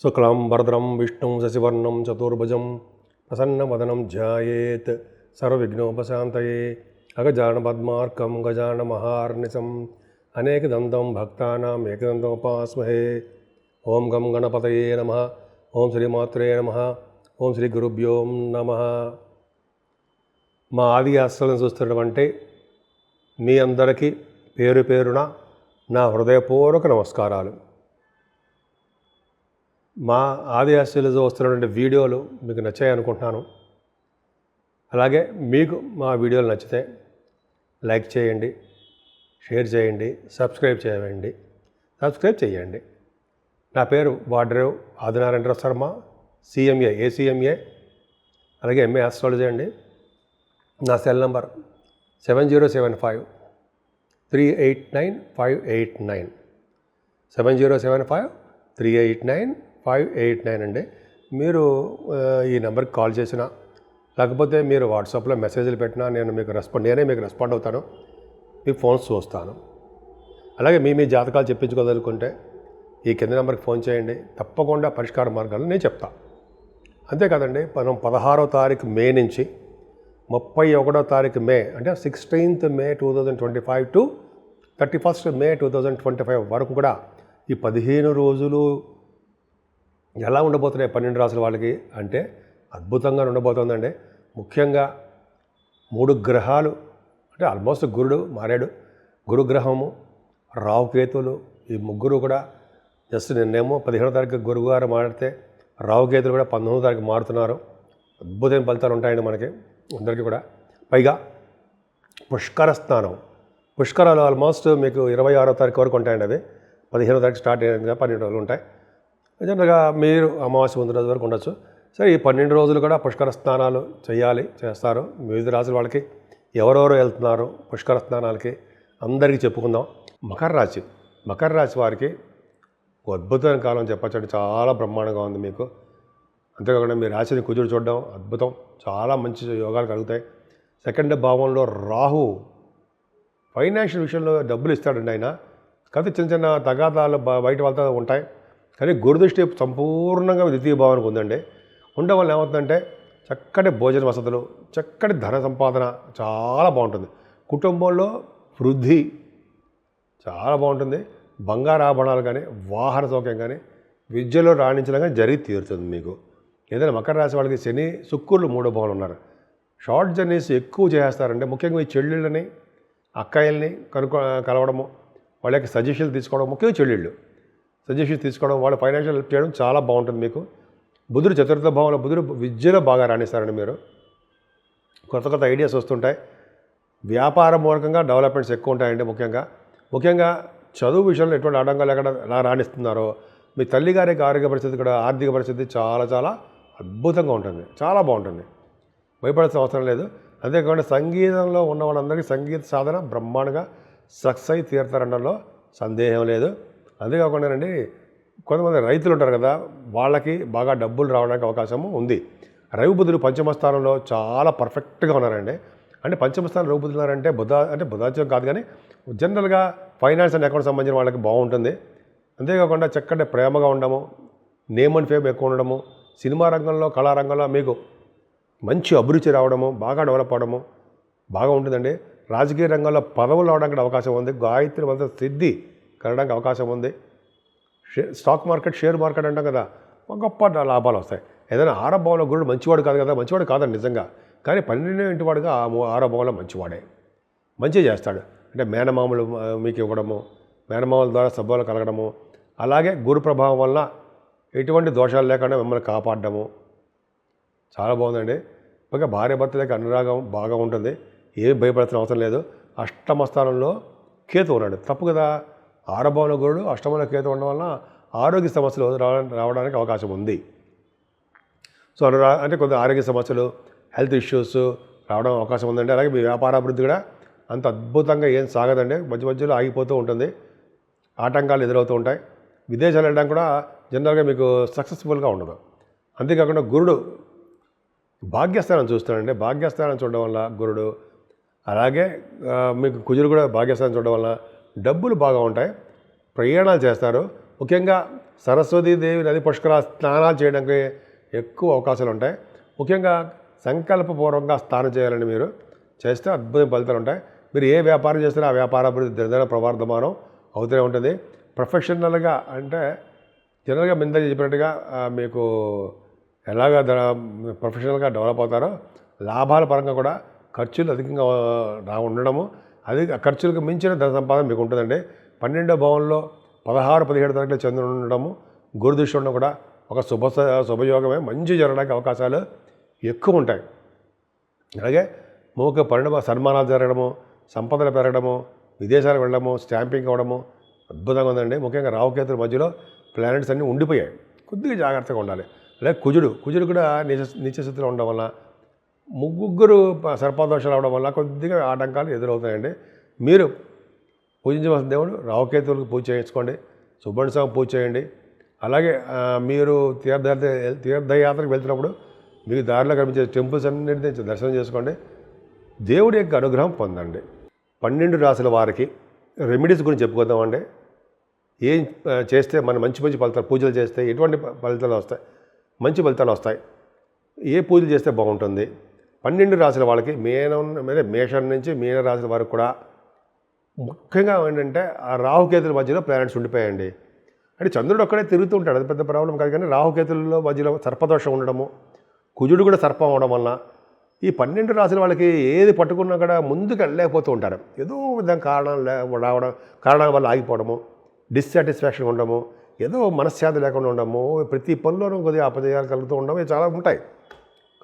శుక్లాంబరధరం విష్ణుం శశివర్ణం చతుర్భుజం ప్రసన్నవదనం ధ్యాయేత్ సర్వవిఘ్నోపశాంతయే అగజానపద్మార్కం గజానమహార్నిశం అనేకదంతం భక్తానాం ఏకదంతముపాస్మహే. ఓం గం గణపతయే నమః. ఓం శ్రీమాత్రే నమః. ఓం శ్రీ గురుభ్యో నమః. మా ఆది ఆశ్రమం చూస్తున్నటువంటి మీ అందరికీ పేరు పేరున నా హృదయపూర్వక నమస్కారాలు. మా ఆది ఆశ్రమంలో వస్తున్నటువంటి వీడియోలు మీకు నచ్చాయి అనుకుంటున్నాను. అలాగే మీకు మా వీడియోలు నచ్చితే లైక్ చేయండి, షేర్ చేయండి, సబ్స్క్రైబ్ చేయండి. నా పేరు వాడ్రేవ్ ఆదినారాయణ శర్మ, CMA ACMA, అలాగే MA ఆస్ట్రాలజీ అండి. నా సెల్ నంబర్ 7075389589 7075389589 అండి. మీరు ఈ నెంబర్కి కాల్ చేసినా లేకపోతే మీరు వాట్సాప్లో మెసేజ్లు పెట్టినా నేనే మీకు రెస్పాండ్ అవుతాను. మీ ఫోన్స్ చూస్తాను. అలాగే మీ జాతకాలు చెప్పించుకోదలుకుంటే ఈ కింద నెంబర్కి ఫోన్ చేయండి. తప్పకుండా పరిష్కార మార్గాలు నేను చెప్తాను. అంతేకాదండి, మనం 16వ తారీఖు మే నుంచి 31వ తారీఖు మే అంటే 16th మే 2025 టు 31st మే 2025 వరకు కూడా ఈ 15 రోజులు ఎలా ఉండబోతున్నాయి 12 రాసుల వాళ్ళకి అంటే అద్భుతంగా ఉండబోతుందండి. ముఖ్యంగా 3 గ్రహాలు అంటే ఆల్మోస్ట్ గురుడు మారాడు. గురుగ్రహము, రావుకేతులు, ఈ ముగ్గురు కూడా జస్ట్ నిన్నేమో 15వ తారీఖు గురువారు మారితే రావుకేతులు కూడా 19వ తారీఖు మారుతున్నారు. అద్భుతమైన ఫలితాలు ఉంటాయండి మనకి అందరికీ కూడా. పైగా పుష్కర స్నానం, పుష్కరాలు ఆల్మోస్ట్ మీకు 26వ తారీఖు వరకు ఉంటాయండి. అవి 15వ తారీఖు స్టార్ట్ అయ్యిందిగా 12 రోజులు ఉంటాయి. జనరల్గా మీరు అమావాస్య ముందు రోజు వరకు ఉండొచ్చు. సరే, ఈ 12 రోజులు కూడా పుష్కర స్నానాలు చేస్తారు. వివిధ రాశుల వాళ్ళకి ఎవరెవరు వెళ్తున్నారు పుష్కర స్నానాలకి అందరికీ చెప్పుకుందాం. మకర రాశి వారికి అద్భుతమైన కాలం చెప్పచ్చండి. చాలా బ్రహ్మాండంగా ఉంది మీకు. అంతేకాకుండా మీ రాశిని కుజుడు చూడడం అద్భుతం. చాలా మంచి యోగాలు కలుగుతాయి. 2వ భావంలో రాహు ఫైనాన్షియల్ విషయంలో డబ్బులు ఇస్తాడండి ఆయన. కాకపోతే చిన్న చిన్న తగాదాలు బయట వాళ్ళతో ఉంటాయి. కానీ గురుదృష్టి సంపూర్ణంగా 2వ భావానికి ఉందండి. ఉండడం వల్ల ఏమవుతుందంటే చక్కటి భోజన వసతులు, చక్కటి ధన సంపాదన చాలా బాగుంటుంది. కుటుంబంలో వృద్ధి చాలా బాగుంటుంది. బంగారు ఆభరణాలు కానీ, వాహన సౌఖ్యం కానీ, విద్యలో రాణించడం కానీ జరిగి తీరుతుంది మీకు. ఏదైనా మకర రాశి వాళ్ళకి శని శుక్రులు 3వ భావంలో ఉన్నారు. షార్ట్ జర్నీస్ ఎక్కువ చేస్తారంటే ముఖ్యంగా ఈ చెల్లెళ్ళని, అక్కాయిల్ని కలవడము, వాళ్ళ యొక్క సజెషన్లు తీసుకోవడం, ముఖ్యంగా చెల్లెళ్ళు సజెషన్స్ తీసుకోవడం, వాళ్ళ ఫైనాన్షియల్ హెల్ప్ చేయడం చాలా బాగుంటుంది మీకు. బుధుడు 4వ భావంలో, బుధుడు విద్యలో బాగా రాణిస్తారండి మీరు. కొత్త ఐడియాస్ వస్తుంటాయి. వ్యాపార మూలకంగా డెవలప్మెంట్స్ ఎక్కువ ఉంటాయండి. ముఖ్యంగా చదువు విషయంలో ఎటువంటి ఆటంకాలు ఎక్కడ ఎలా రాణిస్తున్నారో మీ తల్లిగారికి ఆరోగ్య పరిస్థితి కూడా, ఆర్థిక పరిస్థితి చాలా చాలా అద్భుతంగా ఉంటుంది. చాలా బాగుంటుంది. భయపడాల్సిన అవసరం లేదు. అంతేకాకుండా సంగీతంలో ఉన్న వాళ్ళందరికీ సంగీత సాధన బ్రహ్మాండంగా సక్సెస్ అయి తీరుతారనడంలో సందేహం లేదు. అంతేకాకుండానండి, కొంతమంది రైతులు ఉంటారు కదా, వాళ్ళకి బాగా డబ్బులు రావడానికి అవకాశము ఉంది. రవి బుధుడు పంచమ స్థానంలో చాలా పర్ఫెక్ట్గా ఉన్నారండి. అంటే పంచమ స్థానం రవి బుధులు ఉన్నారంటే బుధాత్యం కాదు, కానీ జనరల్గా ఫైనాన్స్ అండ్ అకౌంట్ సంబంధించిన వాళ్ళకి బాగుంటుంది. అంతేకాకుండా చక్కటి ప్రేమగా ఉండడము, నేమ్ అండ్ ఫేమ్ ఎక్కువ ఉండడము, సినిమా రంగంలో, కళారంగంలో మీకు మంచి అభిరుచి రావడము, బాగా డెవలప్ అవడము బాగా ఉంటుందండి. రాజకీయ రంగంలో పదవులు రావడానికి అవకాశం ఉంది. గాయత్రి మంత్ర సిద్ధి కలగడానికి అవకాశం ఉంది. స్టాక్ మార్కెట్, షేర్ మార్కెట్ అంటాం కదా, గొప్ప లాభాలు వస్తాయి. ఏదైనా 6వ భావంలో గురుడు మంచివాడు కాదు కదా, మంచివాడు కాదండి నిజంగా, కానీ 12వ ఇంటి వాడుగా 6వ భావంలో మంచివాడే, మంచిగా చేస్తాడు. అంటే మేనమామలు మీకు ఇవ్వడము, మేనమామల ద్వారా సభ్యులు కలగడము, అలాగే గురు ప్రభావం వల్ల ఎటువంటి దోషాలు లేకుండా మిమ్మల్ని కాపాడడము చాలా బాగుందండి. పైగా భార్య భర్త దగ్గర అనురాగం బాగా ఉంటుంది. ఏం భయపడాల్సిన అవసరం లేదు. అష్టమ స్థానంలో కేతు ఉన్నాడు, తప్పు కదా. 6వ భావంలో గురుడు, అష్టమంలో కేతు ఉండడం వల్ల ఆరోగ్య సమస్యలు రావడానికి అవకాశం ఉంది. సో అంటే కొంత ఆరోగ్య సమస్యలు, హెల్త్ ఇష్యూస్ రావడం అవకాశం ఉందండి. అలాగే మీ వ్యాపారాభివృద్ధి కూడా అంత అద్భుతంగా ఏం సాగదండి. మధ్యలో ఆగిపోతూ ఉంటుంది. ఆటంకాలు ఎదురవుతూ ఉంటాయి. విదేశాలు వెళ్ళడానికి కూడా జనరల్గా మీకు సక్సెస్ఫుల్గా ఉండదు. అంతేకాకుండా గురుడు భాగ్యస్థానం చూస్తాడండి. భాగ్యస్థానం చూడడం వల్ల గురుడు, అలాగే మీకు కుజుడు కూడా భాగ్యస్థానం చూడడం వల్ల డబ్బులు బాగా ఉంటాయి. ప్రయాణాలు చేస్తారు. ముఖ్యంగా సరస్వతీదేవి నది పుష్కరాలు స్నానాలు చేయడానికి ఎక్కువ అవకాశాలు ఉంటాయి. ముఖ్యంగా సంకల్పపూర్వకంగా స్నానం చేయాలని మీరు చేస్తే అద్భుతమైన ఫలితాలు ఉంటాయి. మీరు ఏ వ్యాపారం చేస్తారో ఆ వ్యాపార అభివృద్ధి దినదిన ప్రవర్ధమానం అవుతూనే ఉంటుంది. ప్రొఫెషనల్గా అంటే జనరల్గా మింద చెప్పినట్టుగా మీకు ఎలాగ ప్రొఫెషనల్గా డెవలప్ అవుతారో లాభాల పరంగా కూడా ఖర్చులు అధికంగా ఉండడము, అది ఖర్చులకు మించిన ధన సంపాదన మీకు ఉంటుందండి. 12వ భావంలో 16, 17 తారీఖులో చంద్రుడు ఉండడము, గురుదృష్టి ఉండడం కూడా ఒక శుభయోగమే. మంచి జరగడానికి అవకాశాలు ఎక్కువ ఉంటాయి. అలాగే మూక పరిణామ సన్మానాలు జరగడము, సంపదలు పెరగడము, విదేశాలకు వెళ్ళడము, స్టాంపింగ్ అవ్వడము అద్భుతంగా ఉందండి. ముఖ్యంగా రాహుకేతుల మధ్యలో ప్లానెట్స్ అన్నీ ఉండిపోయాయి. కొద్దిగా జాగ్రత్తగా ఉండాలి. అలాగే కుజుడు కూడా నీచ స్థితిలో ఉండడం వల్ల, ముగ్గురు సర్పదోషాలు అవడం వల్ల కొద్దిగా ఆటంకాలు ఎదురవుతాయండి. మీరు పూజించవలసిన దేవుడు రాహుకేతువులకు పూజ చేయించుకోండి, సుబ్రహ్మణ్య స్వామి పూజ చేయండి. అలాగే మీరు తీర్థయాత్రకు వెళ్తున్నప్పుడు మీకు దారిలో కనిపించే టెంపుల్స్ అన్నింటినీ దర్శనం చేసుకోండి. దేవుడి యొక్క అనుగ్రహం పొందండి. 12 రాశుల వారికి రెమెడీస్ గురించి చెప్పుకుందామండి. ఏం చేస్తే మన మంచి ఫలితాలు, పూజలు చేస్తే ఎటువంటి ఫలితాలు వస్తాయి, మంచి ఫలితాలు వస్తాయి, ఏ పూజలు చేస్తే బాగుంటుంది. 12 రాశుల వాళ్ళకి మేషం నుంచి మీన రాశుల వరకు కూడా ముఖ్యంగా ఏంటంటే ఆ రాహుకేతుల మధ్యలో ప్లానెట్స్ ఉండిపోయాయండి. అంటే చంద్రుడు ఒక్కడే తిరుగుతూ ఉంటాడు, అది పెద్ద ప్రాబ్లం కాదు. కానీ రాహుకేతుల్లో మధ్యలో సర్పదోషం ఉండడము, కుజుడు కూడా సర్పం అవడం వల్ల ఈ 12 రాశుల వాళ్ళకి ఏది పట్టుకున్నా కూడా ముందుకు వెళ్ళలేకపోతూ ఉంటారు. ఏదో విధంగా కారణాల వల్ల ఆగిపోవడము, డిస్సాటిస్ఫాక్షన్ ఉండడము, ఏదో మనశ్శాంతి లేకుండా ఉండడము, ప్రతి పనిలోనూ కొద్దిగా అపజయాలు కలుగుతూ ఉండడం చాలా ఉంటాయి.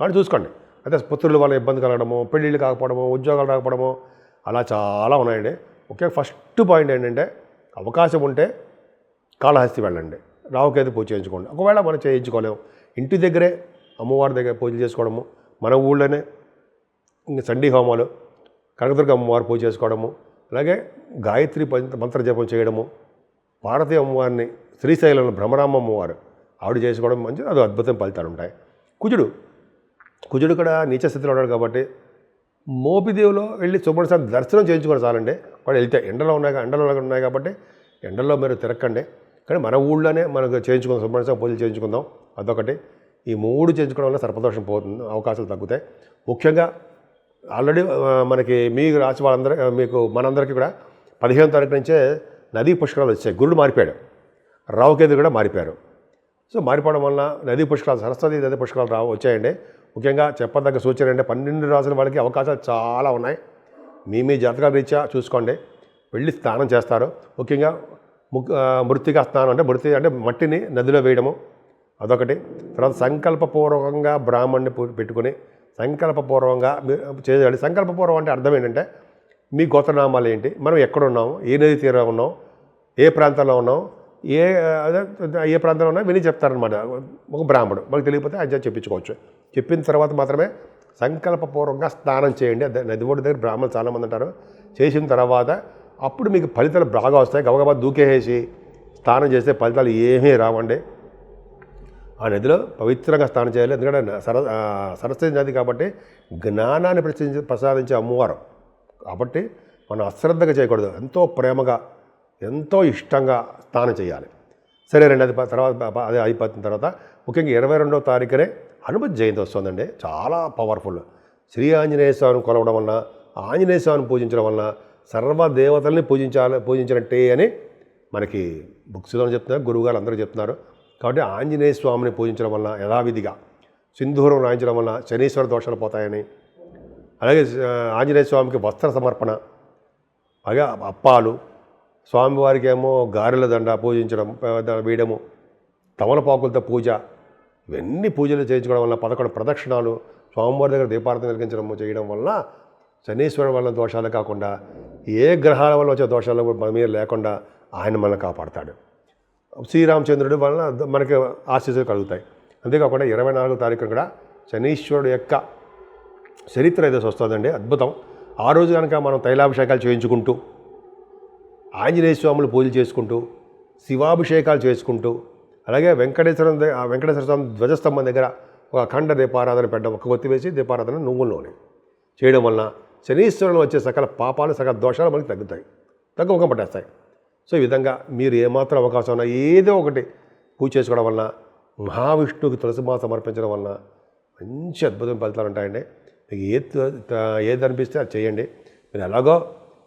కానీ చూసుకోండి, అయితే పుత్రుల వల్ల ఇబ్బంది కలగడము, పెళ్ళిళ్ళు కాకపోవడము, ఉద్యోగాలు రాకపోవడము, అలా చాలా ఉన్నాయండి. ఓకే, ఫస్ట్ పాయింట్ ఏంటంటే అవకాశం ఉంటే కాళహస్తి వెళ్ళండి, రాహుకేతు పూజ చేయించుకోండి. ఒకవేళ మనం చేయించుకోలేము, ఇంటి దగ్గరే అమ్మవారి దగ్గర పూజలు చేసుకోవడము, మన ఊళ్ళోనే చండీ హోమాలు, కనకదుర్గ అమ్మవారి పూజ చేసుకోవడము, అలాగే గాయత్రి మంత్ర జపం చేయడము, పార్వతీ అమ్మవారిని శ్రీశైలంలో భ్రమరామ అమ్మవారు ఆవిడ చేసుకోవడం మంచిది. అది అద్భుతం ఫలితాలు ఉంటాయి. కుజుడు కూడా నీచ స్థితిలో ఉన్నాడు కాబట్టి మోపిదేవిలో వెళ్ళి సుబ్రహ్మణ్య స్వామి దర్శనం చేయించుకోవడం చాలండి. వాడు వెళ్తే ఎండలో ఉన్నాయి కాబట్టి ఎండల్లో మీరు తిరక్కండి. కానీ మన ఊళ్ళోనే మనకు చేయించుకుందాం, సుబ్రహ్మణ్య స్వామి పూజలు చేయించుకుందాం. అదొకటి. ఈ 3 చేయించుకోవడం వల్ల సర్పదోషం పోతుంది, అవకాశాలు తగ్గుతాయి. ముఖ్యంగా ఆల్రెడీ మనకి మీ రాశి వాళ్ళందరూ మీకు మనందరికీ కూడా 15వ తారీఖు నుంచే నదీ పుష్కరాలు వచ్చాయి. గురుడు మారిపోయాడు, రాహుకేతు కూడా మారిపోయారు. సో మారిపోవడం వల్ల నదీ పుష్కరాలు, సరస్వతి నదీ పుష్కరాలు వచ్చాయండి. ముఖ్యంగా చెప్పదగ్గ సూచన అంటే 12 రాసుల వాళ్ళకి అవకాశాలు చాలా ఉన్నాయి. మీ జాతకాల రీత్యా చూసుకోండి, వెళ్ళి స్నానం చేస్తారు. ముఖ్యంగా మృత్తికా స్నానం అంటే మట్టిని నదిలో వేయడము అదొకటి. తర్వాత సంకల్పపూర్వకంగా బ్రాహ్మణ్ణి పెట్టుకుని సంకల్పపూర్వకంగా చేయాలి. సంకల్పపూర్వం అంటే అర్థం ఏంటంటే మీ గోత్రనామాలు ఏంటి, మనం ఎక్కడున్నాము, ఏ నది తీరం ఉన్నాం, ఏ ప్రాంతంలో ఉన్నాం, ఏ ప్రాంతంలో ఉన్నా విని చెప్తారనమాట ఒక బ్రాహ్మడు. మనకు తెలియకపోతే ఆయన చెప్పించుకోవచ్చు. చెప్పిన తర్వాత మాత్రమే సంకల్పపూర్వకంగా స్నానం చేయండి. నది ఒడ్డు దగ్గర బ్రాహ్మణులు చాలామంది అంటారు. చేసిన తర్వాత అప్పుడు మీకు ఫలితాలు బాగా వస్తాయి. గబగబా దూకేసి స్నానం చేస్తే ఫలితాలు ఏమీ రావండి. ఆ నదిలో పవిత్రంగా స్నానం చేయాలి. ఎందుకంటే సరస్వతి నది కాబట్టి జ్ఞానాన్ని ప్రసాదించే అమ్మవారు కాబట్టి మనం అశ్రద్ధగా చేయకూడదు. ఎంతో ప్రేమగా, ఎంతో ఇష్టంగా స్నానం చేయాలి. సరే రండి, అది అయిపోతున్న తర్వాత ముఖ్యంగా 22వ తారీఖునే హనుమత్ జయంతి వస్తుందండి. చాలా పవర్ఫుల్. శ్రీ ఆంజనేయ స్వామిని కొలవడం వలన, ఆంజనేయ స్వామిని పూజించడం వలన సర్వదేవతల్ని పూజించినట్టే అని మనకి బుక్స్లో చెప్తున్నారు, గురువుగారు అందరూ చెప్తున్నారు. కాబట్టి ఆంజనేయ స్వామిని పూజించడం వలన యథావిధిగా సింధూరం రాయించడం వలన శనీశ్వర దోషాలు పోతాయని, అలాగే ఆంజనేయ స్వామికి వస్త్ర సమర్పణ, అలాగే అప్పాలు, స్వామివారికి ఏమో గారెల దండ పూజించడం వేయడము, తమలపాకులతో పూజ, ఇవన్నీ పూజలు చేయించుకోవడం వల్ల 11 ప్రదక్షిణాలు, స్వామివారి దగ్గర దీపారాధన వెలిగించడం చేయడం వల్ల శనీశ్వరుడు వల్ల దోషాలు కాకుండా ఏ గ్రహాల వల్ల వచ్చే దోషాలు మన మీద లేకుండా ఆయన మనల్ని కాపాడతాడు. శ్రీరామచంద్రుడి వలన మనకి ఆశీస్సులు కలుగుతాయి. అంతేకాకుండా 24వ తారీఖున కూడా శనీశ్వరుడు యొక్క చరిత్ర ఏదో వస్తుందండి, అద్భుతం. ఆ రోజు కనుక మనం తైలాభిషేకాలు చేయించుకుంటూ, ఆంజనేయ స్వాములు పూజలు చేసుకుంటూ, శివాభిషేకాలు చేసుకుంటూ, అలాగే వెంకటేశ్వర స్వామి ధ్వజస్తంభం దగ్గర ఒక అఖండ దీపారాధన పెట్టడం, ఒక కొత్తి వేసి దీపారాధన నువ్వుల్లోనే చేయడం వలన శనీశ్వరులు వచ్చే సకల పాపాలు, సకల దోషాలు మనకి తగ్గుతాయి, తగ్గుముఖం పట్టేస్తాయి. సో ఈ విధంగా మీరు ఏమాత్రం అవకాశం ఉన్నా ఏదో ఒకటి పూజ చేసుకోవడం వలన, మహావిష్ణువుకి తులసి మాల సమర్పించడం వలన మంచి అద్భుతం ఫలితాలు ఉంటాయండి. మీకు ఏది అనిపిస్తే అది చేయండి. మీరు ఎలాగో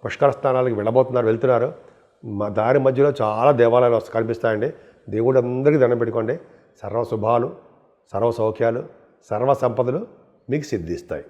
పుష్కర స్థానాలకు వెళ్తున్నారు, దారి మధ్యలో చాలా దేవాలయాలు కనిపిస్తాయండి. దేవుడు అందరికీ దండం పెట్టుకోండి. సర్వ శుభాలు, సర్వ సౌఖ్యాలు, సర్వ సంపదలు మీకు సిద్ధిస్తాయి.